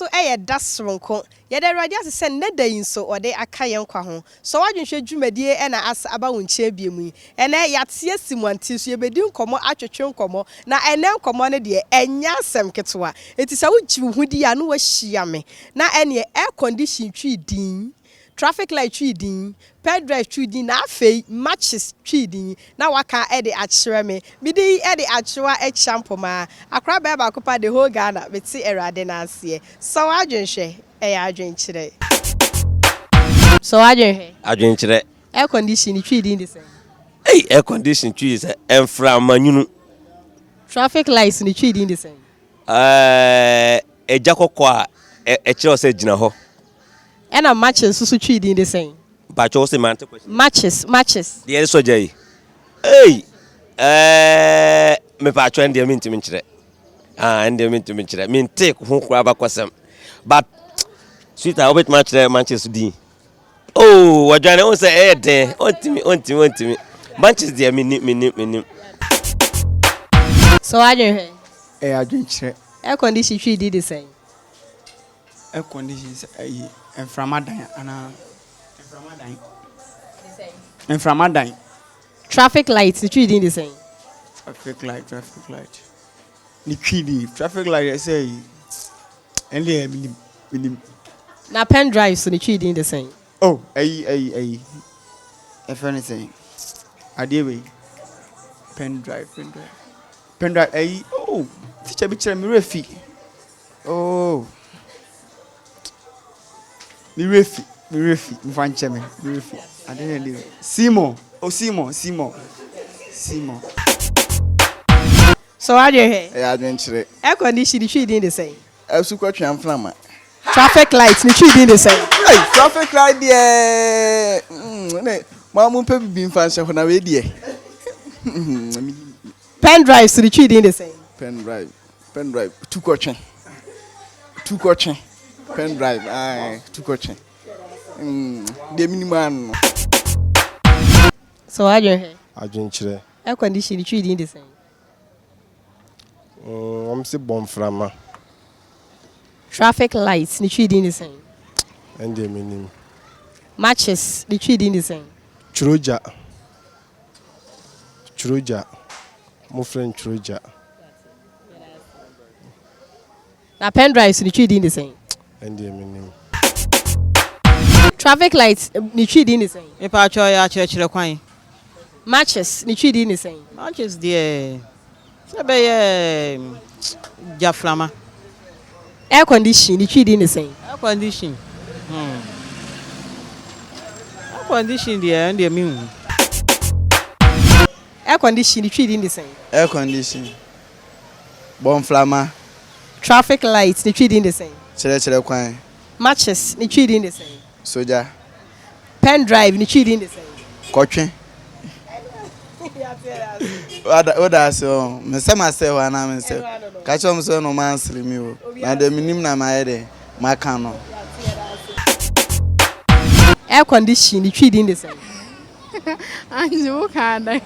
so dasronko ye de radio ase se ne dayin so ode aka ye nkwa ho so wadwenhwe dwumadie na asa aba wonche biemu ene yate asimuanti so ye bedi nkomo atwetwe nkomo na ene nkomo ne de enya asem ketwa eti sa wugyi hudi ya no wahia me na ene air condition twi din traffic light twi din ped drive twi din na afei matches twi din na waka de akyere me midi de akyewa echampoma akra ba kopa the whole Ghana beti erade na ase so adwenhwe adwenkyere so adwenkyere air condition twi din de say air condition twi say enfra manyunu traffic lights ni twi din de say eja kokko a ekire ose gina ho ena matches so twi din de say ba cho se man matches de so jai me pa cho ndie minti minkyere ndie minti minkyere min take ho kura ba kwasem but sweet I obet matches din wajane on say den ontimi matches de minim so adwenhwe adwenkyere air condition twi din de say air condition enframadan ana enframadan traffic lights twi din de say traffic light ni twi traffic light say ende minim na pen drives ni twi din de say if anything adewe pen drive teacher bi kire mi refi mi refi mfanche me mi refi adene le Simon so adwenhwe adwenkyere air condition twi din de say asukwa amflama traffic lights ni twi din de say traffic light there mamu pe bi mfanche ho na we die pen drives ni twi din de say pen drive tukotwe pen drive tukotwe de minimum so adwenkyere air condition twi din de say se bonframa traffic lights ni twi din de say ende minim matches ni twi din de say churoja mo friend churoja na pen drives ni twi din de say ende minim traffic lights ni twi din de say me pa cho ya kyerkyere kwan matches ni twi din de say matches there sebe jaframa air condition ni twi din de say air condition there and me air condition ni twi din de say air condition bonflama traffic lights ni twi din de say kire kwan matches ni twi din de say soja pen drive ni twi din de say kotwe oda so me se ma se wa na me se ka chom so no man siri mi o na de minim na ma yede maka no air condition ni twi din de say anju kada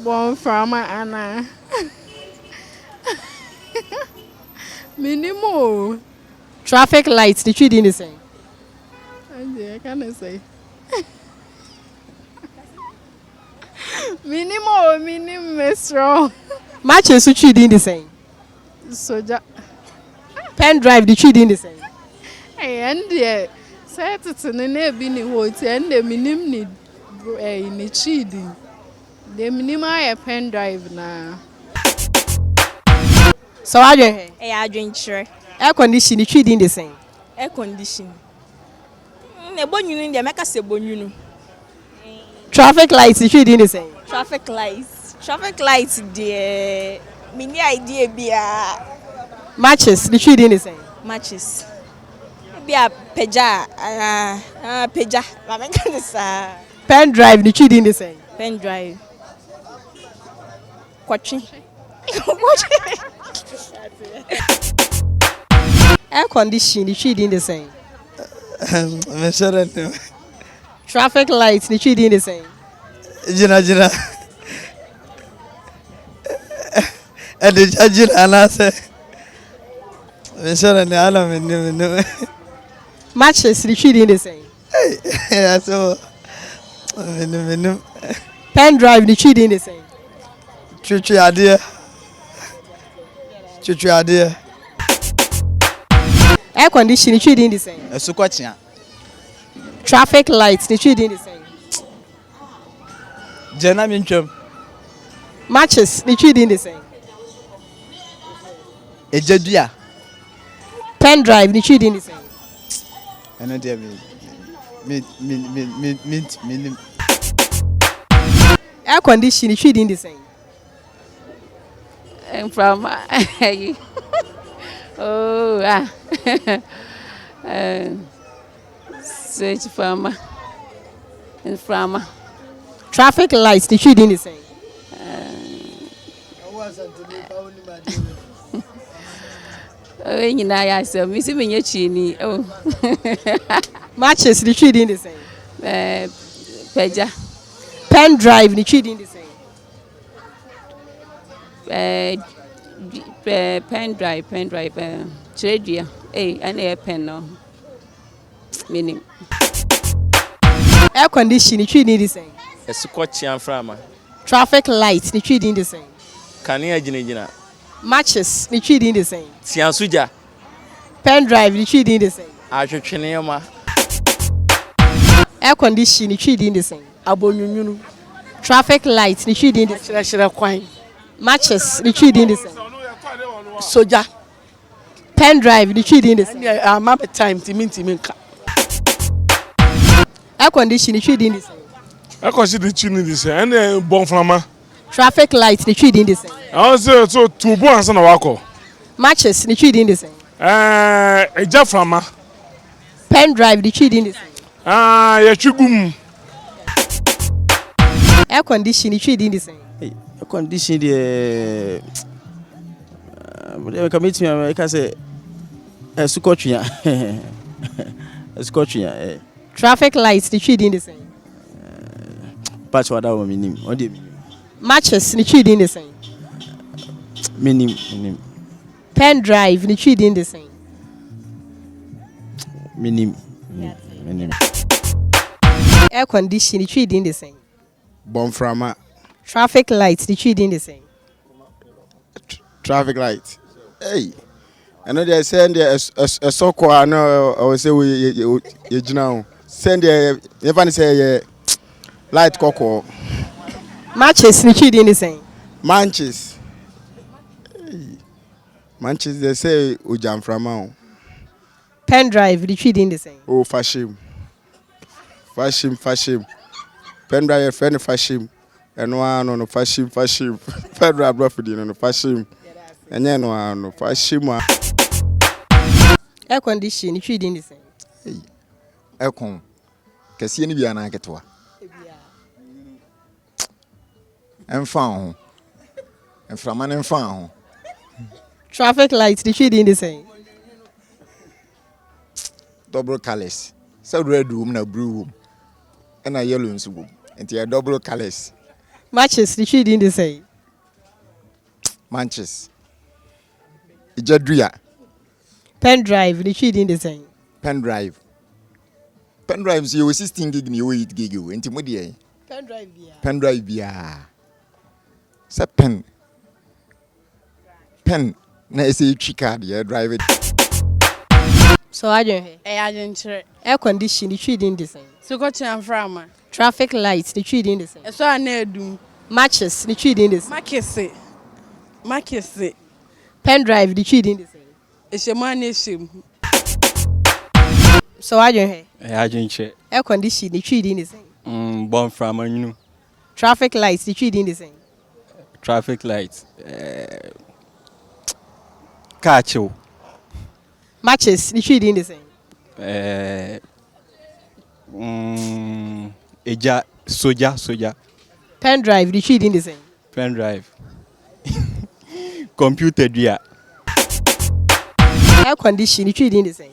bonframa ana minimo traffic lights ni twi din de say anju can say minim mesro matches twi din de say soja pen drive ni twi din de say ande set to ne bi ni hoti ande minim ni ni chidi de minim aye pen drive na so adwenhwe adwenkyere air condition ni twi din de say air condition ebonyunu de meka se bonyunu traffic lights ni twi din de say traffic lights de mini idea bia matches ni twi din de say matches bia peja peja ma menka de sa pen drive ni twi din de say pen drive kwatwe air condition ni twi din de say me sure no traffic lights ni twi din de say jina the judge and answer. Mention the other Matches, the cheating the same. Hey, so. Pen drive, the cheating the same. Chuchu idea. Chuchu idea. Air conditioning, the cheating the same. A suquatia. Traffic lights, the cheating the same. Jenna Minchum. Matches, the cheating the same. A jedia. Pen drive, the cheating the same. I know dear me. Air conditioning, the cheating the same. And from oh search from and from Traffic lights, the cheating the same. oh you know I said miss me chini oh Matches, the cheating the same. peja Pen drive, the cheating the same. pen drive trade and a pen no meaning Air conditioning, the cheating the same. A Scotchian frama. Traffic lights, the cheating the same. Kania Jinina. Matches, the cheating the same. Sian Suja. Pen drive, the cheating the same. Archinioma. Air conditioning, the cheating the same. Abonyunu. Traffic lights, the cheating the same. Shira kwan. Matches, the cheating the same. Soja. Pen drive, the cheating the same. Map time timin ka. Air conditioning, the cheating the same. I consider the chin this and then Bonflama. Traffic lights, the cheating the same. I was so 2 bonds and a wako. Matches, the cheating the same. A Jaframa. Pen drive, the cheating the same. Yachugum. Air conditioning, the cheating the same. Air condition the commit me I can say Scotchia. Scotchia. Traffic lights, the cheating the same. Patch what I mean. What do you Matches, the cheating the same. mean? Pen drive, the cheating the same. Meaning. Air conditioning, the cheating the same. Bonframa. Traffic lights, the cheating the same. Traffic light. Hey. I know they send a soko. I know I will say you know. Send the even say light cocoa. Matches, the cheating the same. Manches. Hey. Manches they say ujam from Pen drive, the cheating the same. oh fashion. Pen drive friend fashion. And one on fashion. Pen drive roughly on fashion. And then one fashion. Air conditioning, the cheating the same. Ekon. Kesi ni bia na ketewa. Emfa ho. Emframa ne emfa ho. Traffic lights, the cheating the same. Double colors. So red room na blue room. And a yellow nso room. Enti a double colors. Matches, the cheating the same. Manches. Ijadria. Pen drive, the cheating the same. Pen drive. Pen drive you 16 gig ni 8 gig o. Enti mo de Pen drive, yeah. pen drive bia. Sa pen. Pen na ese card ya drive it. So I don't hear. I didn't try. Air conditioning, the cheating the same. So got you from Traffic lights, the cheating the same. so I need Matches, the cheating the same. Makese. Pen drive, the cheating the same. It's a man issue. So I don't hear. I didn't Air conditioning, the cheating the same. Born from a new Traffic lights, the cheating the same. traffic lights. Catch you. Matches, the cheating the same. Eja soja. Pen drive, the cheating the same. Pen drive. Computer dia. Air conditioning, the cheating the same.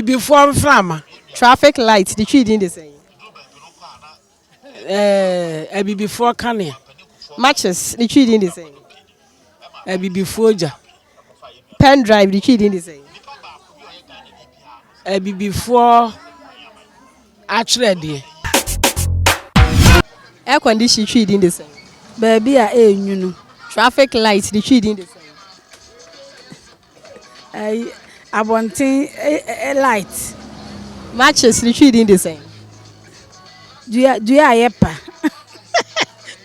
Before frama. Traffic lights, the cheating the same. Before kane. Matches, the cheating the same. Bibifuo ja. Pen drive the chidi ndi say. Bibifuo atwerɛ de. Air condition chidi ndi say. Baby a enwunu. Traffic light the chidi ndi say. Abontin light. Matches the chidi ndi say. Do you ayepa?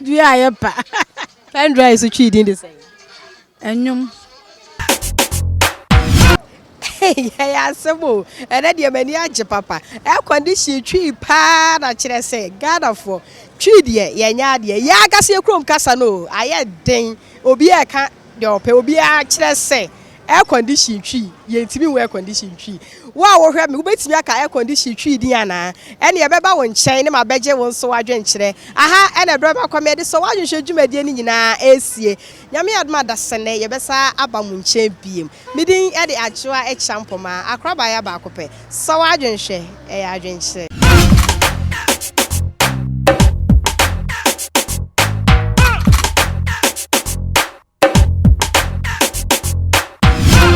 Do you ayepa? Pen drive the chidi ndi say. Enyum. Yeah, sebo. And then the many aje papa. Air condition tree pa na kire say God for tree de ye nya de. Ya ga se krom kasa no. Aye den. Obi e ka de ope obi a kire say air condition tree ye ntimi we air condition tree. Wa wo hwe me obetimi aka air condition tree din ana. Ene ye beba won nchen ne mabeje won so wadwen kire. Aha ene driver come de so wadwen hwe dwumadie ni nyina esie. Nyame adma da sene ye besa aba mu nchen biem. Midin e de achewa e champoma akraba ya ba akopɛ. So wadwen hwe e ya adwen kire.